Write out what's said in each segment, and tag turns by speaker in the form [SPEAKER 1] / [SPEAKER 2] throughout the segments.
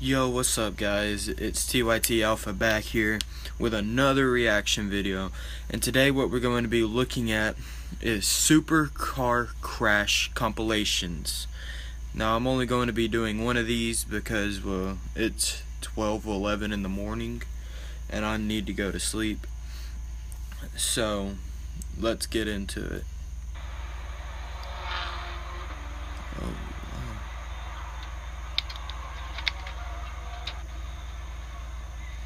[SPEAKER 1] Yo, what's up guys? It's TYT Alpha back here with another reaction video. And today what we're going to be looking at is supercar crash compilations. Now I'm only going to be doing one of these because, well, it's 12:11 in the morning and I need to go to sleep. So, let's get into it. Oh.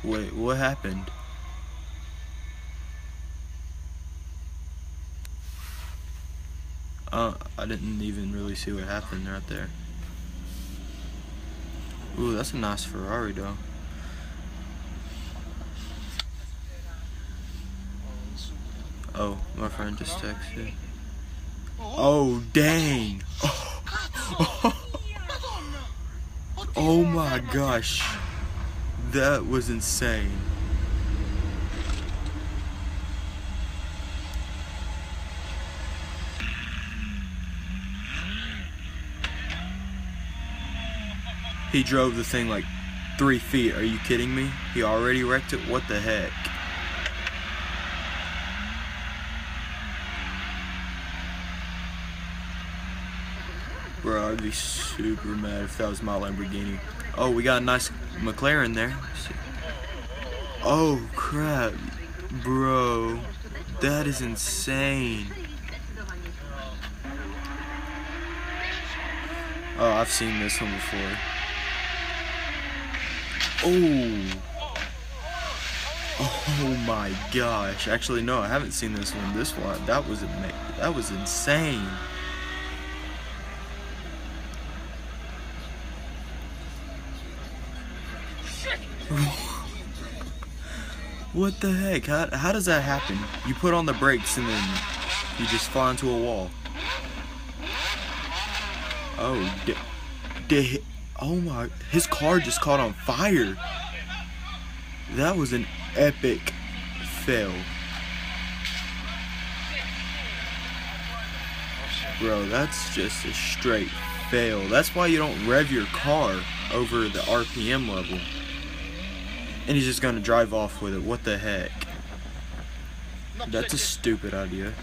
[SPEAKER 1] Wait, what happened? I didn't even really see what happened right there. Ooh, that's a nice Ferrari though. Oh, my friend just texted. Oh, dang. Oh my gosh. That was insane. He drove the thing like 3 feet. Are you kidding me? He already wrecked it? What the heck? Bro, I'd be super mad if that was my Lamborghini. Oh, we got a nice McLaren there. Oh, crap. Bro, that is insane. Oh, I've seen this one before. Oh my gosh. Actually, no, I haven't seen this one. This one, that was amazing. That was insane. What the heck? How does that happen? You put on the brakes and then you just fall into a wall. Oh, oh my, his car just caught on fire. That was an epic fail. Bro, that's just a straight fail. That's why you don't rev your car over the RPM level. And he's just gonna drive off with it. What the heck? That's a stupid idea.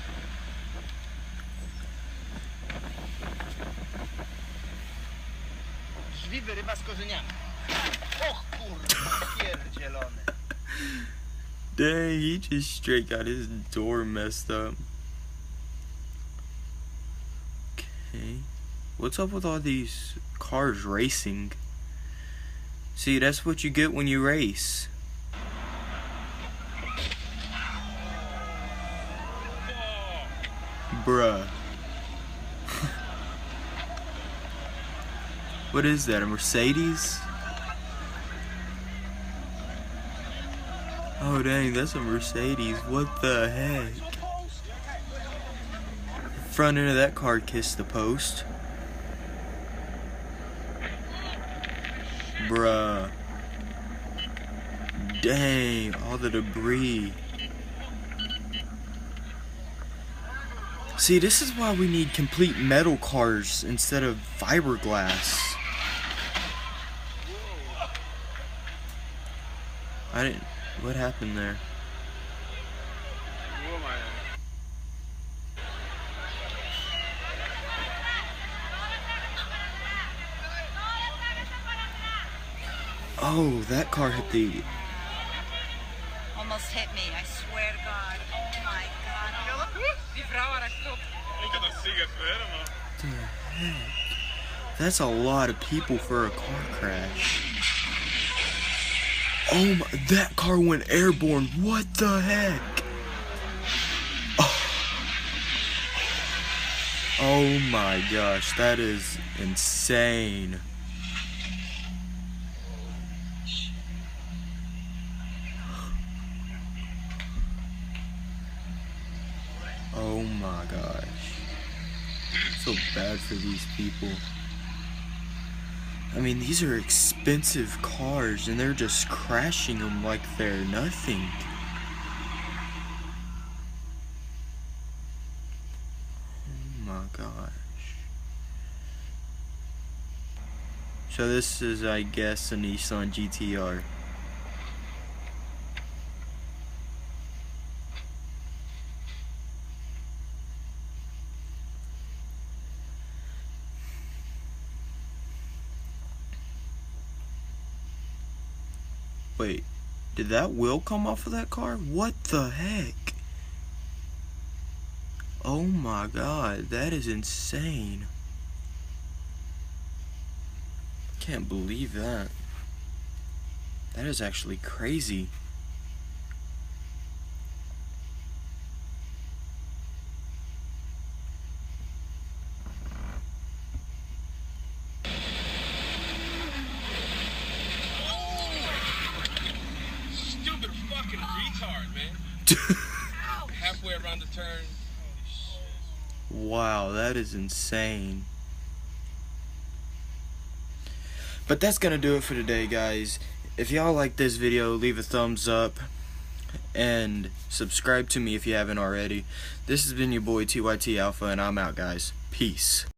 [SPEAKER 1] Dang, he just straight got his door messed up. Okay. What's up with all these cars racing? See, that's what you get when you race. Bruh. What is that, a Mercedes? Oh dang, that's a Mercedes. What the heck? Front end of that car kissed the post. Bruh. Dang, all the debris. See, this is why we need complete metal cars instead of fiberglass. What happened there? Oh, that car hit the...
[SPEAKER 2] Almost hit me, I swear to God. Oh my God.
[SPEAKER 1] What the heck? That's a lot of people for a car crash. Oh my, that car went airborne. What the heck? Oh my gosh, that is insane. Oh my gosh. I feel bad for these people. I mean, these are expensive cars and they're just crashing them like they're nothing. Oh my gosh. So this is, I guess, a Nissan GTR. Wait, did that wheel come off of that car? What the heck? Oh my god, that is insane. Can't believe that. That is actually crazy.
[SPEAKER 3] Stupid fucking retard, man. Halfway around the turn. Holy shit.
[SPEAKER 1] Wow, that is insane. But that's gonna do it for today, guys. If y'all like this video, leave a thumbs up and subscribe to me if you haven't already. This has been your boy TYT Alpha, and I'm out, guys. Peace.